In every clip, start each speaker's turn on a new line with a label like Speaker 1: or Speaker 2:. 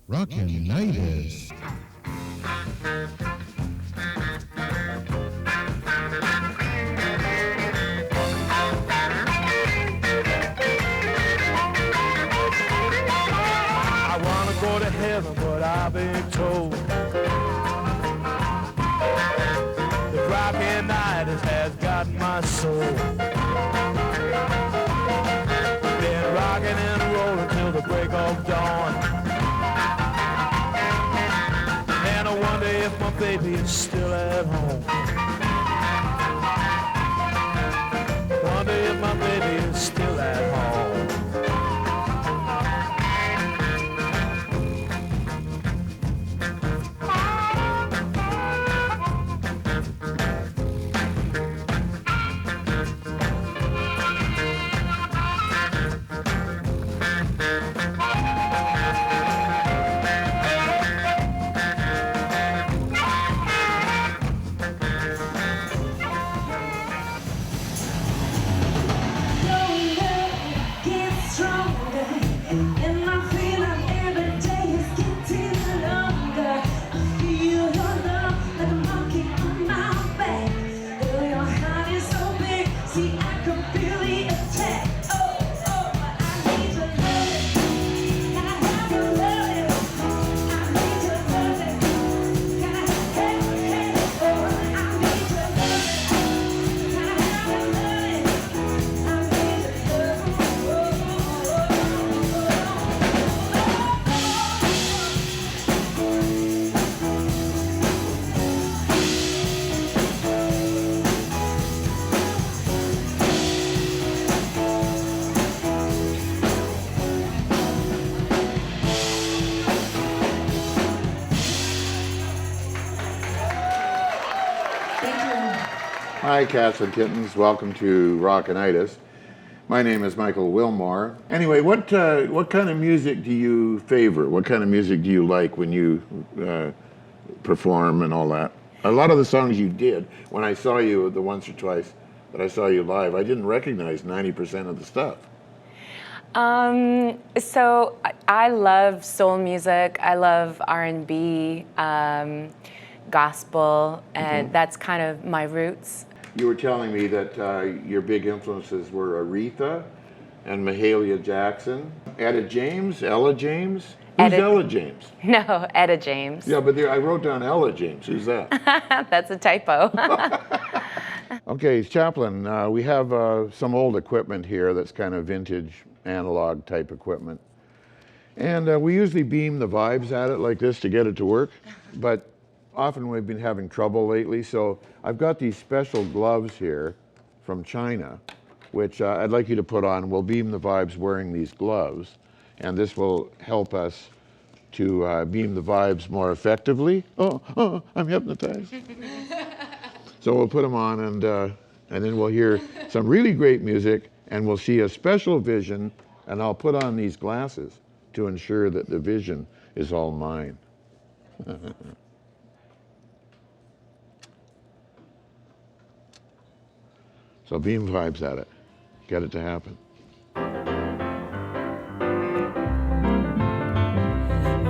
Speaker 1: Rockinitis.
Speaker 2: I wanna go to heaven, but I've been told the Rockinitis has got my soul. Been rocking and rolling till the break of dawn. And I wonder if my baby is still at home. Wonder if my baby is still at home.
Speaker 3: Hi, cats and kittens. Welcome to Rockinitis. My name is Michael Willmore. Anyway, what kind of music do you favor? What kind of music do you like when you perform and all that? A lot of the songs you did, when I saw you the once or twice that I saw you live, I didn't recognize 90% of the stuff.
Speaker 4: So I love soul music. I love R&B, gospel, and that's kind of my roots.
Speaker 3: You were telling me that your big influences were Aretha and Mahalia Jackson. Ella James? Who's Ella James?
Speaker 4: No, Etta James.
Speaker 3: Yeah, but I wrote down Ella James. Who's that?
Speaker 4: That's a typo.
Speaker 3: Okay, Chaplyn, we have some old equipment here that's kind of vintage analog type equipment. And we usually beam the vibes at it like this to get it to work, but often we've been having trouble lately, so I've got these special gloves here from China, which I'd like you to put on. We'll beam the vibes wearing these gloves, and this will help us to beam the vibes more effectively. Oh, I'm hypnotized. So we'll put them on, and then we'll hear some really great music, and we'll see a special vision, and I'll put on these glasses to ensure that the vision is all mine. So beam vibes at it. Get it to happen.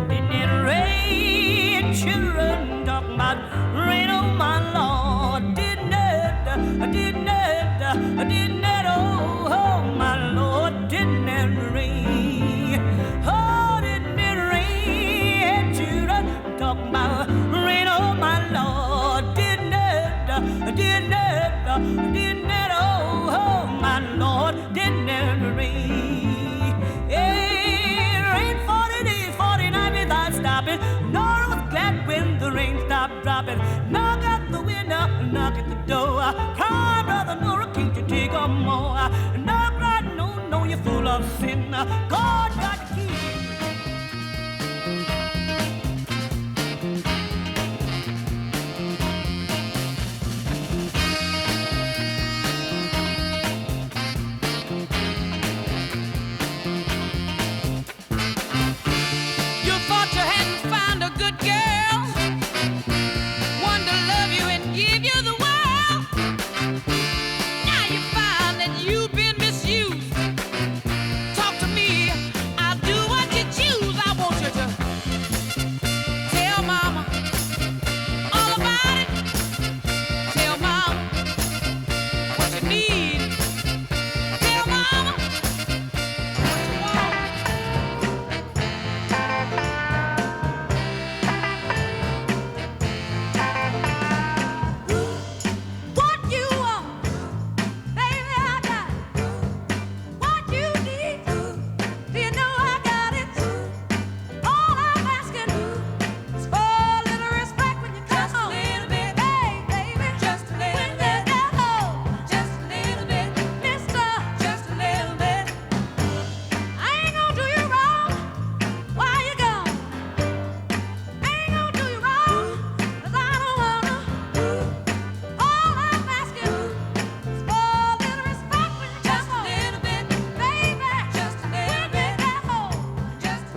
Speaker 5: Didn't it rain? Children talk about rain, oh my Lord. Didn't it, oh my Lord. Didn't it rain? Oh, didn't it rain? Children talk about rain, oh my Lord. Didn't it, oh my Lord, didn't it rain? It rained 40 days, 40 nights without stopping. Nora was glad when the rain stopped dropping. Knock at the window, knock at the door. Cry, brother Nora, can't you take on more? Knock right, no, you're full of sin. God got the key. Now you find that you've been misused. Talk to me, I'll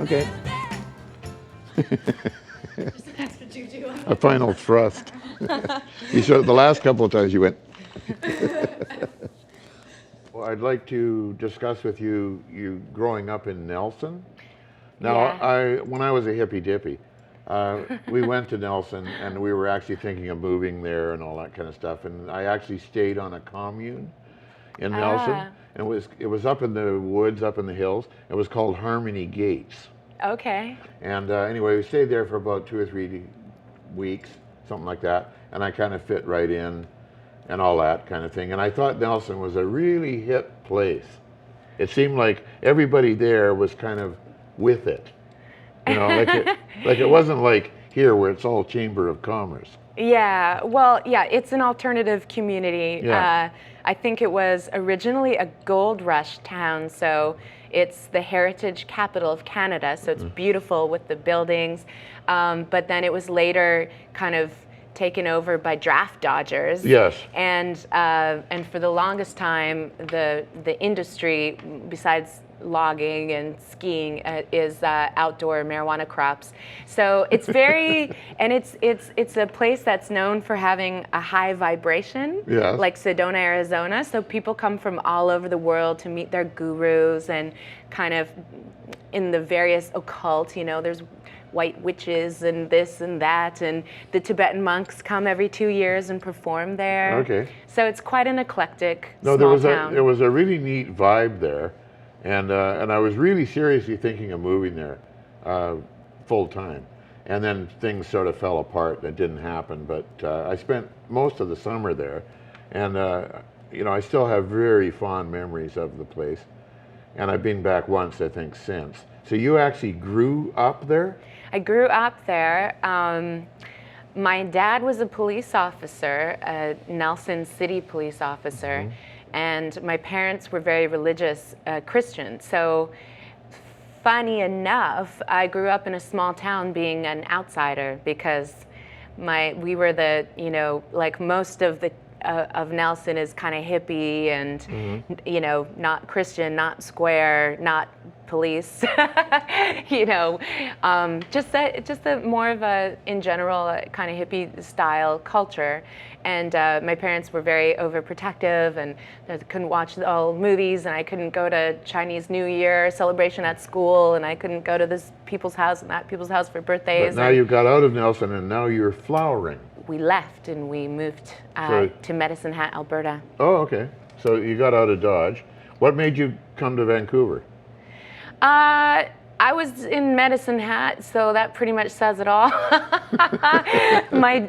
Speaker 3: Okay. A final thrust. You showed the last couple of times you went. Well, I'd like to discuss with you growing up in Nelson. Now,
Speaker 4: Yeah.
Speaker 3: when I was a hippy dippy, we went to Nelson and we were actually thinking of moving there and all that kind of stuff. And I actually stayed on a commune in Nelson. And it was up in the woods, up in the hills. It was called Harmony Gates.
Speaker 4: Okay.
Speaker 3: And anyway, we stayed there for about 2 or 3 weeks, something like that. And I kind of fit right in and all that kind of thing. And I thought Nelson was a really hip place. It seemed like everybody there was kind of with it. You know, like it wasn't like here where it's all Chamber of Commerce.
Speaker 4: Yeah, well, yeah, it's an alternative community.
Speaker 3: Yeah.
Speaker 4: I think it was originally a gold rush town, so it's the heritage capital of Canada, so it's beautiful with the buildings. But then it was later kind of taken over by draft dodgers.
Speaker 3: Yes.
Speaker 4: And for the longest time, the industry, besides logging and skiing, is outdoor marijuana crops. So it's very, and it's a place that's known for having a high vibration,
Speaker 3: Yes.
Speaker 4: like Sedona, Arizona. So people come from all over the world to meet their gurus and kind of in the various occult, you know, there's white witches and this and that, and the Tibetan monks come every 2 years and perform there.
Speaker 3: Okay.
Speaker 4: So it's quite an eclectic
Speaker 3: No,
Speaker 4: small town.
Speaker 3: there was a really neat vibe there, and I was really seriously thinking of moving there full time, and then things sort of fell apart. That didn't happen, but I spent most of the summer there, and you know, I still have very fond memories of the place, and I've been back once, I think, since. So you actually grew up there?
Speaker 4: I grew up there. My dad was a police officer, a Nelson City police officer, and my parents were very religious Christians. So funny enough, I grew up in a small town being an outsider because we were the, you know, like most of the of Nelson is kind of hippie and you know, not Christian, not square, not police, you know, just a more of a, in general, kind of hippie style culture. And my parents were very overprotective, and they couldn't watch the old movies, and I couldn't go to Chinese New Year celebration at school, and I couldn't go to this people's house and that people's house for birthdays.
Speaker 3: But now you got out of Nelson, and now you're flowering.
Speaker 4: We left and we moved to Medicine Hat, Alberta.
Speaker 3: Oh, okay. So you got out of Dodge. What made you come to Vancouver?
Speaker 4: I was in Medicine Hat, so that pretty much says it all. My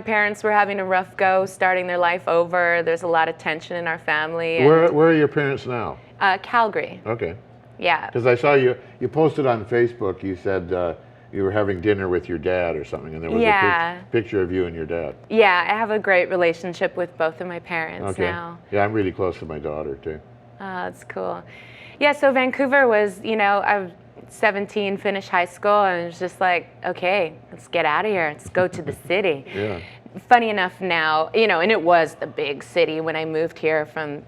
Speaker 4: parents were having a rough go, starting their life over. There's a lot of tension in our family. And,
Speaker 3: Where are your parents now?
Speaker 4: Calgary.
Speaker 3: Okay.
Speaker 4: Yeah.
Speaker 3: Because I saw you posted on Facebook, you said you were having dinner with your dad or something, and there was a picture of you and your dad.
Speaker 4: Yeah, I have a great relationship with both of my parents now.
Speaker 3: Yeah, I'm really close to my daughter, too.
Speaker 4: Oh, that's cool. Yeah, so Vancouver was, you know, I was 17, finished high school, and it was just like, okay, let's get out of here. Let's go to the city.
Speaker 3: Yeah.
Speaker 4: Funny enough now, you know, and it was the big city when I moved here from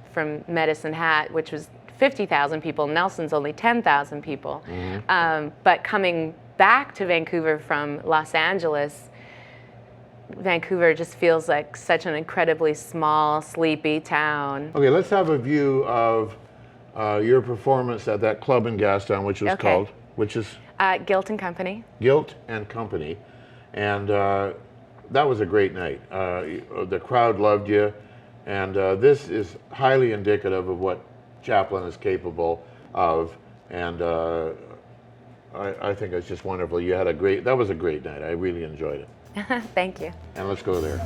Speaker 4: Medicine Hat, which was 50,000 people. Nelson's only 10,000 people. But coming back to Vancouver from Los Angeles, Vancouver just feels like such an incredibly small, sleepy town.
Speaker 3: Okay, let's have a view of your performance at that club in Gastown, which was called, which is?
Speaker 4: Guilt and Company.
Speaker 3: Guilt and Company. And that was a great night. The crowd loved you, and this is highly indicative of what Chaplyn is capable of, and I think it's just wonderful. You had that was a great night. I really enjoyed it.
Speaker 4: Thank you.
Speaker 3: And let's go there.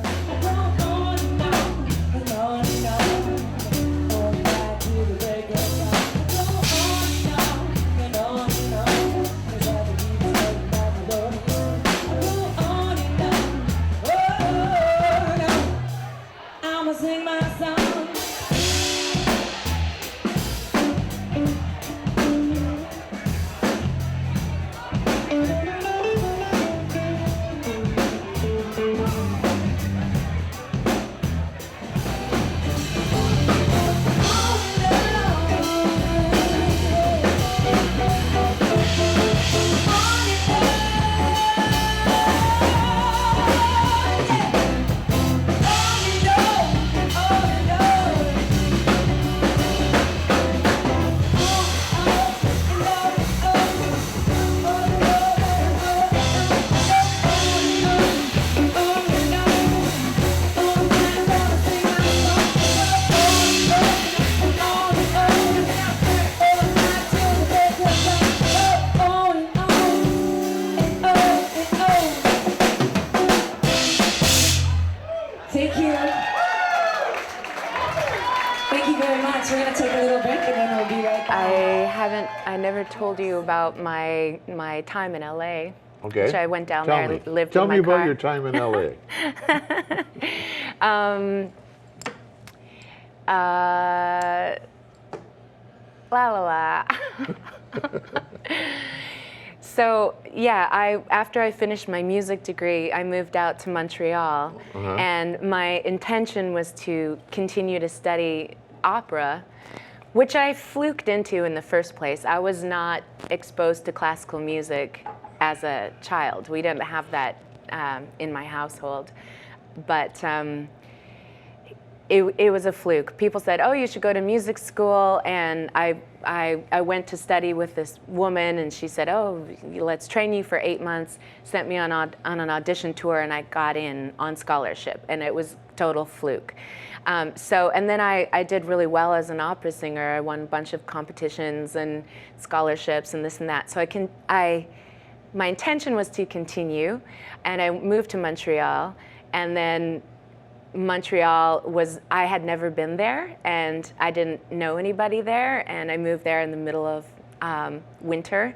Speaker 4: I never told you about my time in LA.
Speaker 3: Okay.
Speaker 4: Which I went down
Speaker 3: Tell
Speaker 4: there
Speaker 3: me.
Speaker 4: and lived
Speaker 3: Tell
Speaker 4: in
Speaker 3: me
Speaker 4: my
Speaker 3: about
Speaker 4: car.
Speaker 3: your time in LA.
Speaker 4: La la la. So yeah, after I finished my music degree, I moved out to Montreal, and my intention was to continue to study opera, which I fluked into in the first place. I was not exposed to classical music as a child. We didn't have that in my household, but it was a fluke. People said, "Oh, you should go to music school," and I went to study with this woman, and she said, "Oh, let's train you for 8 months." Sent me on an audition tour, and I got in on scholarship, and it was total fluke. And then I did really well as an opera singer. I won a bunch of competitions and scholarships and this and that. So my intention was to continue, and I moved to Montreal, and then Montreal I had never been there, and I didn't know anybody there, and I moved there in the middle of winter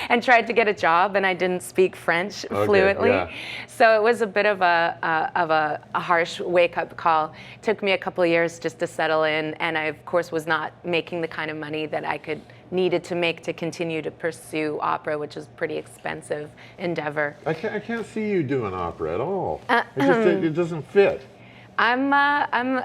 Speaker 4: and tried to get a job, and I didn't speak French fluently.
Speaker 3: Yeah.
Speaker 4: So it was a bit of a harsh wake-up call. It took me a couple of years just to settle in, and I, of course, was not making the kind of money that I needed to make to continue to pursue opera, which is a pretty expensive endeavor.
Speaker 3: I can't see you doing opera at all. It doesn't fit.
Speaker 4: I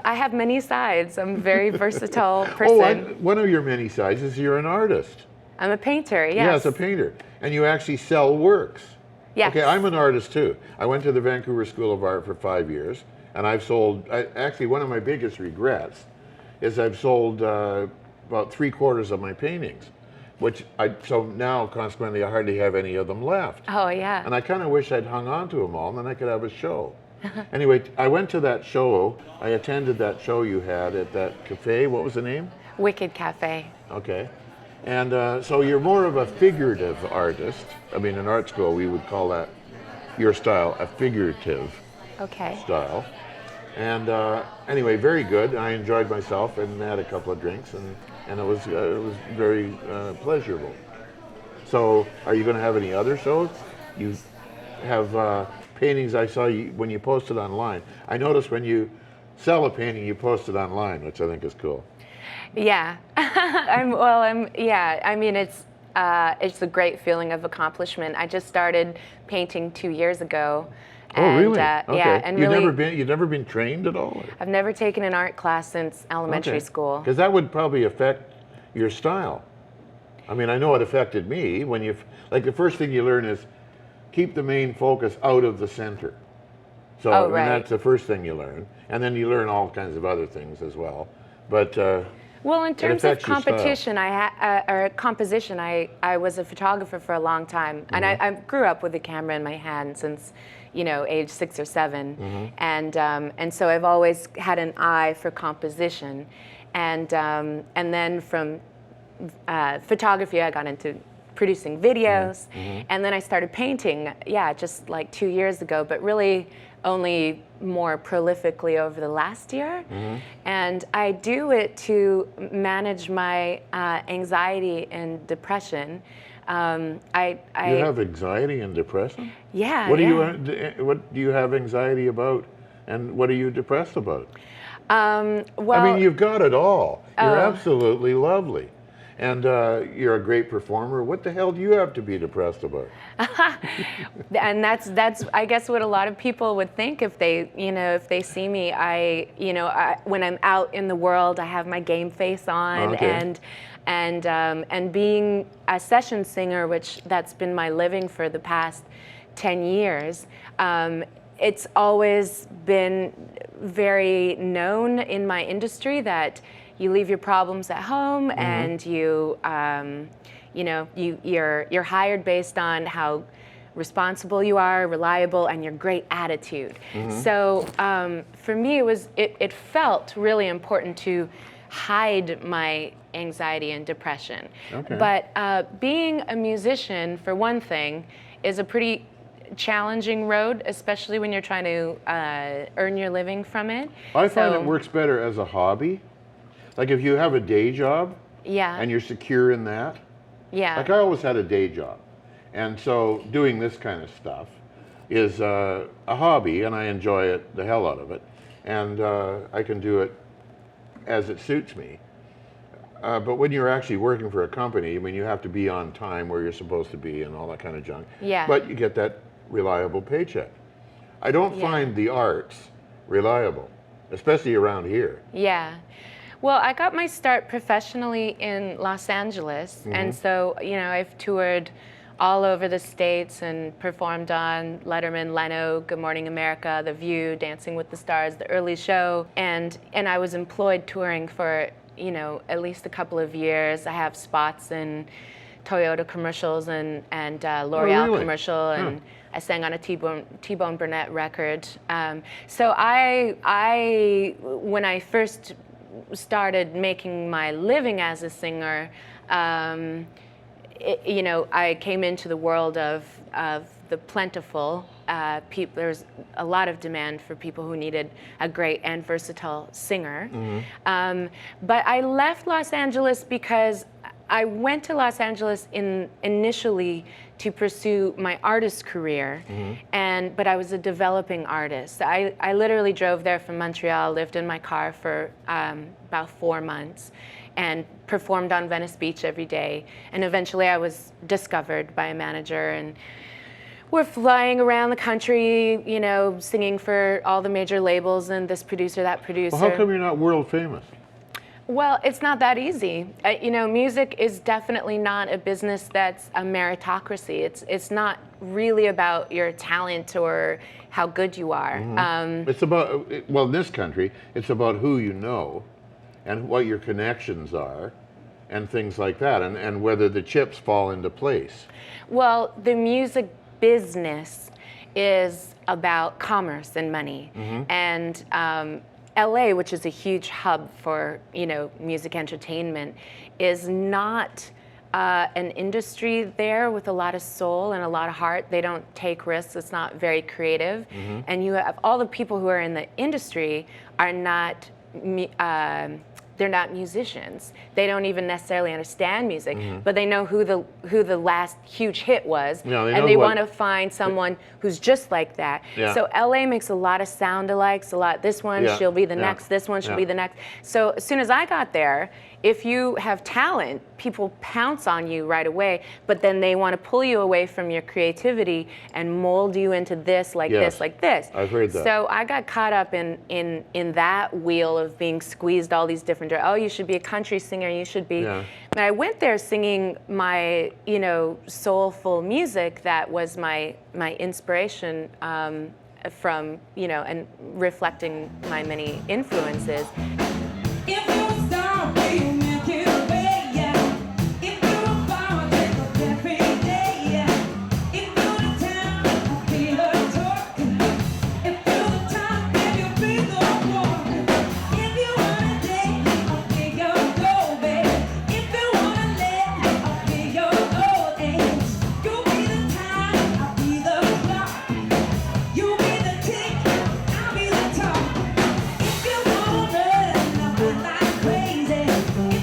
Speaker 4: have many sides. I'm a very versatile person.
Speaker 3: One of your many sides is you're an artist.
Speaker 4: I'm a painter, yes.
Speaker 3: Yes, a painter. And you actually sell works.
Speaker 4: Yes.
Speaker 3: Okay, I'm an artist too. I went to the Vancouver School of Art for 5 years, and I've sold, actually one of my biggest regrets is I've sold about 3/4 of my paintings, so now consequently I hardly have any of them left.
Speaker 4: Oh, yeah.
Speaker 3: And I kind of wish I'd hung on to them all, and then I could have a show. Anyway, I went to that show. I attended that show you had at that cafe. What was the name?
Speaker 4: Wicked Cafe.
Speaker 3: Okay. And so you're more of a figurative artist. I mean, in art school, we would call that, your style, a figurative style. And anyway, very good. I enjoyed myself and had a couple of drinks, and it was very pleasurable. So are you going to have any other shows? You have paintings I saw when you posted online. I noticed when you sell a painting, you post it online, which I think is cool.
Speaker 4: Yeah, I mean, it's a great feeling of accomplishment. I just started painting 2 years ago.
Speaker 3: Oh, really? Okay.
Speaker 4: Yeah, and
Speaker 3: you've never been trained at all?
Speaker 4: I've never taken an art class since elementary school.
Speaker 3: Because that would probably affect your style. I mean, I know it affected me when like the first thing you learn is keep the main focus out of the center. So
Speaker 4: right.
Speaker 3: And that's the first thing you learn. And then you learn all kinds of other things as well. But
Speaker 4: well, in terms of competition, or composition, I was a photographer for a long time, and I grew up with a camera in my hand since, age 6 or 7, and so I've always had an eye for composition, and then from photography, I got into producing videos, and then I started painting, just like 2 years ago, but really only more prolifically over the last year. And I do it to manage my anxiety and depression. You
Speaker 3: have anxiety and depression?
Speaker 4: Yeah.
Speaker 3: What do you have anxiety about, and what are you depressed about?
Speaker 4: Well,
Speaker 3: I mean, you've got it all. You're absolutely lovely. And you're a great performer. What the hell do you have to be depressed about?
Speaker 4: And that's I guess what a lot of people would think if they see me. When I'm out in the world, I have my game face on, and being a session singer, which that's been my living for the past 10 years. It's always been very known in my industry that you leave your problems at home, and you're hired based on how responsible you are, reliable, and your great attitude. So for me, it felt really important to hide my anxiety and depression. But being a musician, for one thing, is a pretty challenging road, especially when you're trying to earn your living from it.
Speaker 3: I find it works better as a hobby. Like if you have a day job
Speaker 4: Yeah.
Speaker 3: and you're secure in that,
Speaker 4: Yeah.
Speaker 3: like I always had a day job. And so doing this kind of stuff is a hobby, and I enjoy it, the hell out of it. And I can do it as it suits me. But when you're actually working for a company, I mean, you have to be on time where you're supposed to be and all that kind of junk.
Speaker 4: Yeah.
Speaker 3: But you get that reliable paycheck. I don't find the arts reliable, especially around here.
Speaker 4: Yeah. Well, I got my start professionally in Los Angeles. And so, you know, I've toured all over the States and performed on Letterman, Leno, Good Morning America, The View, Dancing with the Stars, The Early Show. And I was employed touring for, you know, at least a couple of years. I have spots in Toyota commercials and L'Oreal commercial, and I sang on a T-Bone Burnett record. So I when I first started making my living as a singer, you know, I came into the world of the plentiful. There's a lot of demand for people who needed a great and versatile singer. But I left Los Angeles because I went to Los Angeles initially to pursue my artist career, but I was a developing artist. I literally drove there from Montreal, lived in my car for about 4 months, and performed on Venice Beach every day. And eventually I was discovered by a manager, and we're flying around the country, you know, singing for all the major labels and this producer, that producer.
Speaker 3: Well, how come you're not world famous?
Speaker 4: Well, it's not that easy. You know, music is definitely not a business that's a meritocracy. It's not really about your talent or how good you are.
Speaker 3: It's about, well, in this country, it's about who you know and what your connections are and things like that, and whether the chips fall into place.
Speaker 4: Well, the music business is about commerce and money. And LA, which is a huge hub for, you know, music entertainment, is not an industry there with a lot of soul and a lot of heart. They don't take risks. It's not very creative. And you have all the people who are in the industry are not they're not musicians. They don't even necessarily understand music, but they know who the last huge hit was, and they want to find someone who's just like that. So LA makes a lot of sound alikes. A lot. This one, she'll be the next. This one, she'll be the next. So as soon as I got there, if you have talent, people pounce on you right away, but then they want to pull you away from your creativity and mold you into this, like this, like this.
Speaker 3: I've heard that.
Speaker 4: So I got caught up in that wheel of being squeezed all these different, oh, you should be a country singer, you should be. But I went there singing my, you know, soulful music that was my inspiration from, you know, and reflecting my many influences.
Speaker 5: If you stop being make it away, yeah. If you're a flower, take a breath every day, yeah. If you're the town, I'll be the talk. If you're the top, if you be the walk. If you wanna date, I'll be your goal, babe. If you wanna live, I'll be your old age. You'll be the time, I'll be the clock. You'll be the tick, I'll be the talk. If you wanna run, I'll be like crazy.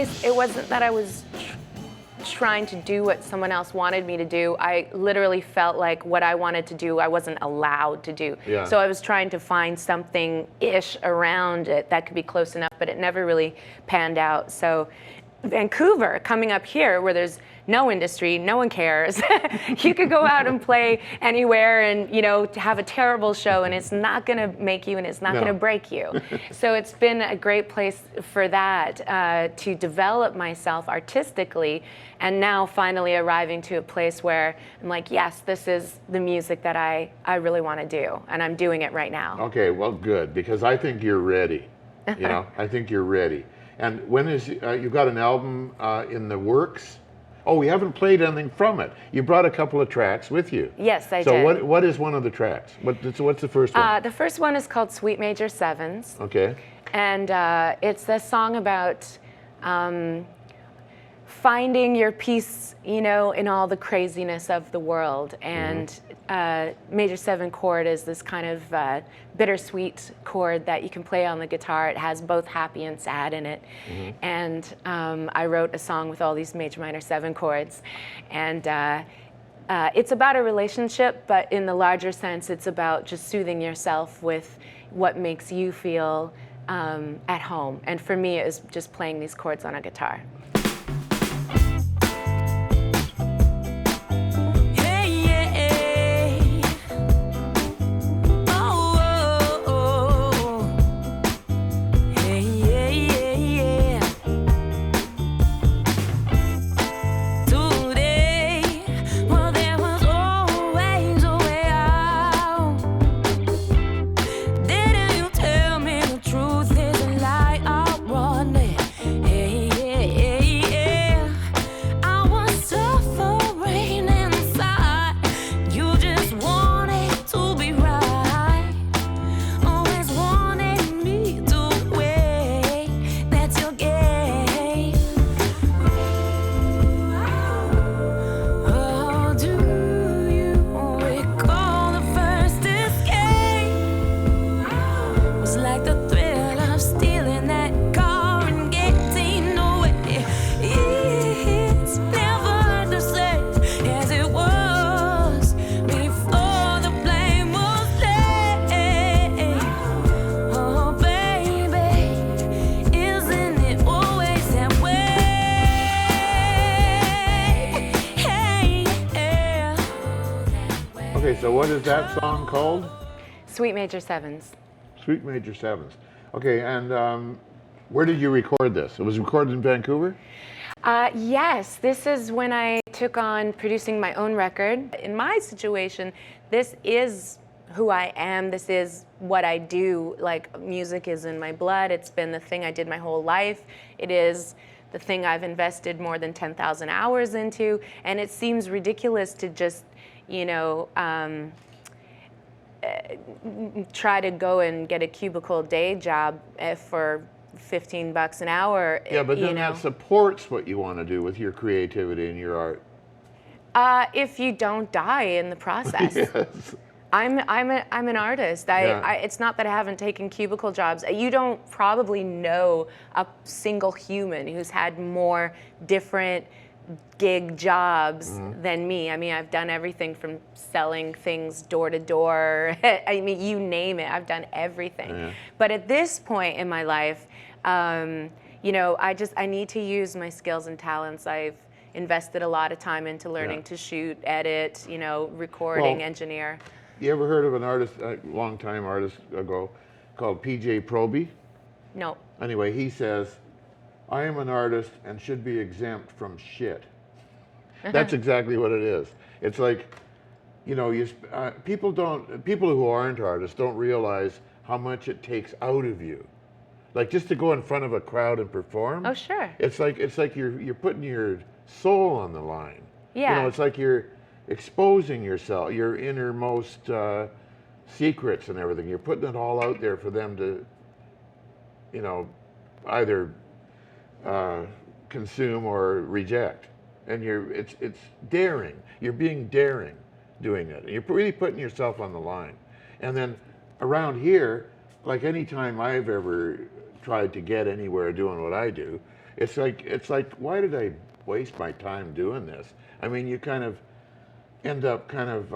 Speaker 4: case, it wasn't that I was trying to do what someone else wanted me to do. I literally felt like what I wanted to do, I wasn't allowed to do.
Speaker 3: Yeah.
Speaker 4: So I was trying to find something-ish around it that could be close enough, but it never really panned out. So Vancouver, coming up here where there's no industry, no one cares. You could go out and play anywhere and, you know, have a terrible show and it's not gonna make you and it's not gonna break you. So it's been a great place for that, to develop myself artistically, and now finally arriving to a place where I'm like, yes, this is the music that I really wanna do, and I'm doing it right now.
Speaker 3: Okay, well, good, because I think you're ready. You know, I think you're ready. And when is, you've got an album in the works? Oh, we haven't played anything from it. You brought a couple of tracks with you.
Speaker 4: Yes, I did.
Speaker 3: So what is one of the tracks? What's the first one?
Speaker 4: The first one is called Sweet Major Sevens.
Speaker 3: Okay.
Speaker 4: And it's a song about finding your peace, you know, in all the craziness of the world. And major 7 chord is this kind of bittersweet chord that you can play on the guitar. It has both happy and sad in it. And I wrote a song with all these major minor 7 chords. And it's about a relationship, but in the larger sense, it's about just soothing yourself with what makes you feel at home. And for me, it was just playing these chords on a guitar.
Speaker 3: Okay, so what is that song called?
Speaker 4: Sweet Major Sevens.
Speaker 3: Sweet Major Sevens. Okay, and where did you record this? It was recorded in Vancouver?
Speaker 4: Yes, this is when I took on producing my own record. In my situation, this is who I am. This is what I do. Like, music is in my blood. It's been the thing I did my whole life. It is the thing I've invested more than 10,000 hours into. And it seems ridiculous to just, you know, try to go and get a cubicle day job for $15 an hour.
Speaker 3: Yeah, but then
Speaker 4: you know.
Speaker 3: that supports what you want to do with your creativity and your art.
Speaker 4: If you don't die in the process.
Speaker 3: Yes.
Speaker 4: I'm an artist. It's not that I haven't taken cubicle jobs. You don't probably know a single human who's had more different gig jobs than me. I mean, I've done everything from selling things door to door. I mean, you name it, I've done everything. Yeah. But at this point in my life, you know, I need to use my skills and talents. I've invested a lot of time into learning to shoot, edit, you know, recording, engineer.
Speaker 3: You ever heard of an artist, a long-time artist ago, called PJ Proby?
Speaker 4: No.
Speaker 3: Anyway, he says, I am an artist and should be exempt from shit. That's exactly what it is. It's like, you know, people who aren't artists don't realize how much it takes out of you. Like, just to go in front of a crowd and perform.
Speaker 4: Oh, sure.
Speaker 3: It's like you're putting your soul on the line.
Speaker 4: Yeah.
Speaker 3: You know, it's like you're exposing yourself, your innermost secrets and everything. You're putting it all out there for them to, you know, either consume or reject. And it's daring. You're being daring doing it. You're really putting yourself on the line. And then around here, like any time I've ever tried to get anywhere doing what I do, It's like, why did I waste my time doing this? I mean, you kind of end up kind of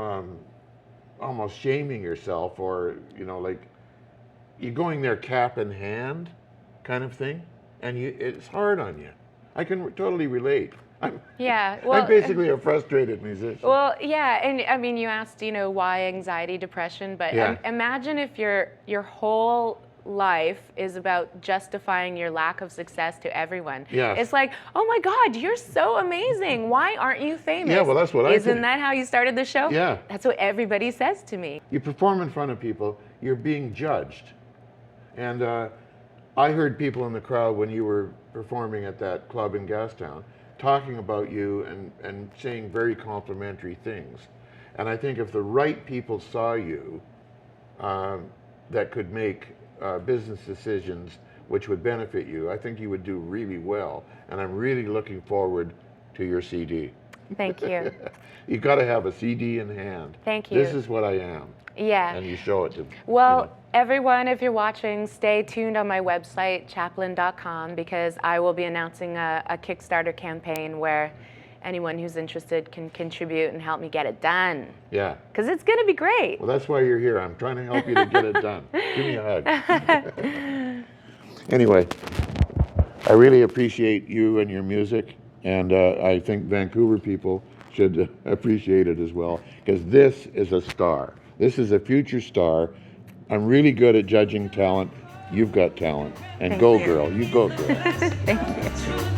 Speaker 3: almost shaming yourself, or, you know, like you're going there cap in hand kind of thing, and it's hard on you. I can totally relate. I'm basically a frustrated musician.
Speaker 4: Well, yeah, and I mean, you asked, you know, why anxiety, depression, but imagine if your whole life is about justifying your lack of success to everyone.
Speaker 3: Yes.
Speaker 4: It's like, oh my God, you're so amazing. Why aren't you famous?
Speaker 3: Yeah, well, that's what I think.
Speaker 4: Isn't that how you started the show?
Speaker 3: Yeah.
Speaker 4: That's what everybody says to me.
Speaker 3: You perform in front of people, you're being judged. And I heard people in the crowd when you were performing at that club in Gastown talking about you and saying very complimentary things. And I think if the right people saw you that could make business decisions which would benefit you, I think you would do really well. And I'm really looking forward to your CD.
Speaker 4: Thank you.
Speaker 3: You got to have a CD in hand.
Speaker 4: Thank you.
Speaker 3: This is what I am.
Speaker 4: Yeah.
Speaker 3: And you show it to
Speaker 4: Well,
Speaker 3: you know.
Speaker 4: everyone, if you're watching, stay tuned on my website, chaplyn.com, because I will be announcing a Kickstarter campaign where anyone who's interested can contribute and help me get it done.
Speaker 3: Yeah.
Speaker 4: Because it's going to be great.
Speaker 3: Well, that's why you're here. I'm trying to help you to get it done. Give me a hug. Anyway, I really appreciate you and your music, and I think Vancouver people should appreciate it as well, because this is a star. This is a future star. I'm really good at judging talent. You've got talent. And
Speaker 4: Thank
Speaker 3: go,
Speaker 4: you.
Speaker 3: girl. You go, girl.
Speaker 4: Thank you.